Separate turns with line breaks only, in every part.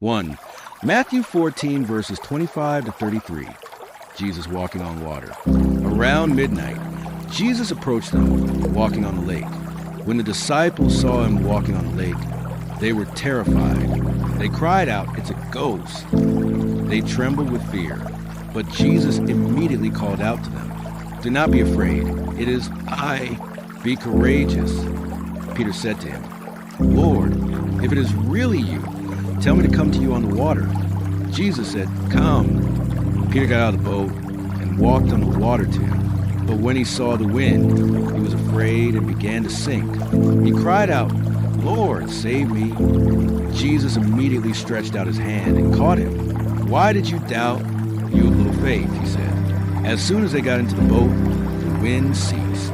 1. Matthew 14, verses 25 to 33. Jesus walking on water. Around midnight, Jesus approached them, walking on the lake. When the disciples saw him walking on the lake, they were terrified. They cried out, "It's a ghost!" They trembled with fear. But Jesus immediately called out to them, "Do not be afraid. It is I. Be courageous." Peter said to him, "Lord, if it is really you, tell me to come to you on the water." Jesus said, "Come." Peter got out of the boat and walked on the water to him. But when he saw the wind, he was afraid and began to sink. He cried out, "Lord, save me." Jesus immediately stretched out his hand and caught him. "Why did you doubt, you of little faith?" he said. As soon as they got into the boat, the wind ceased.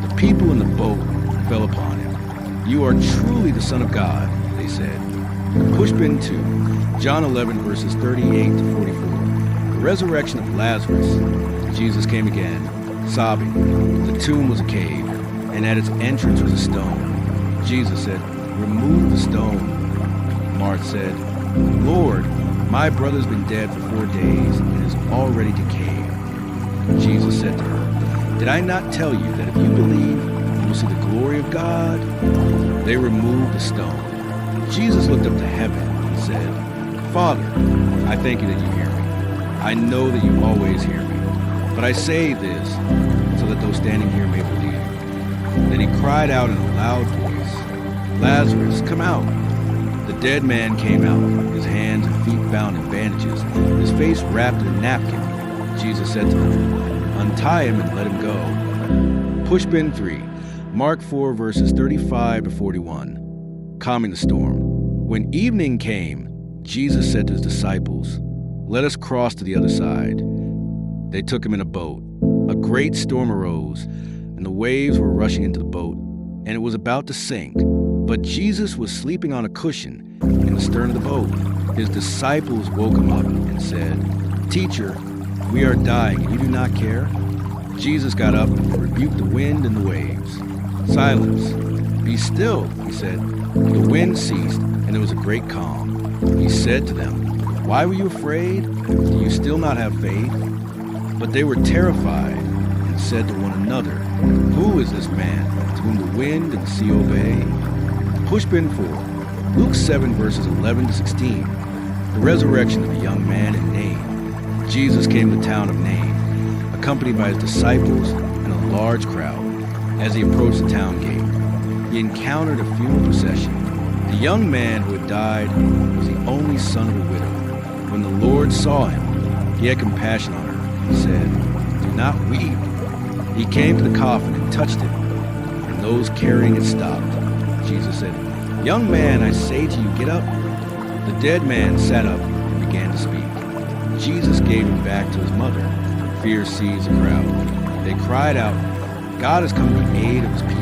The people in the boat fell upon him. "You are truly the Son of God," they said. Pushpin 2, John 11, verses 38 to 44. The resurrection of Lazarus. Jesus came again, sobbing. The tomb was a cave, and at its entrance was a stone. Jesus said, "Remove the stone." Martha said, "Lord, my brother's been dead for 4 days and is already decayed." Jesus said to her, "Did I not tell you that if you believe, you will see the glory of God?" They removed the stone. Jesus looked up to heaven and said, "Father, I thank you that you hear me. I know that you always hear me. But I say this so that those standing here may believe." Then he cried out in a loud voice, "Lazarus, come out." The dead man came out, his hands and feet bound in bandages, his face wrapped in a napkin. Jesus said to them, "Untie him and let him go." Pushpin 3, Mark 4, verses 35 to 41. Calming the storm. When evening came, Jesus said to his disciples, "Let us cross to the other side." They took him in a boat. A great storm arose, and the waves were rushing into the boat, and it was about to sink. But Jesus was sleeping on a cushion in the stern of the boat. His disciples woke him up and said, "Teacher, we are dying, and you do not care?" Jesus got up and rebuked the wind and the waves. "Silence, be still," he said. The wind ceased, and there was a great calm. He said to them, "Why were you afraid? Do you still not have faith?" But they were terrified and said to one another, "Who is this man to whom the wind and the sea obey?" Pushpin 4, Luke 7, verses 11 to 16. The resurrection of a young man in Nain. Jesus came to the town of Nain, accompanied by his disciples and a large crowd. As he approached the town gate, he encountered a funeral procession. The young man who had died was the only son of a widow. When the Lord saw him, he had compassion on her. He said, "Do not weep." He came to the coffin and touched it, and those carrying it stopped. Jesus said, "Young man, I say to you, get up." The dead man sat up and began to speak. Jesus gave him back to his mother. Fear seized the crowd. They cried out, "God has come to the aid of his people.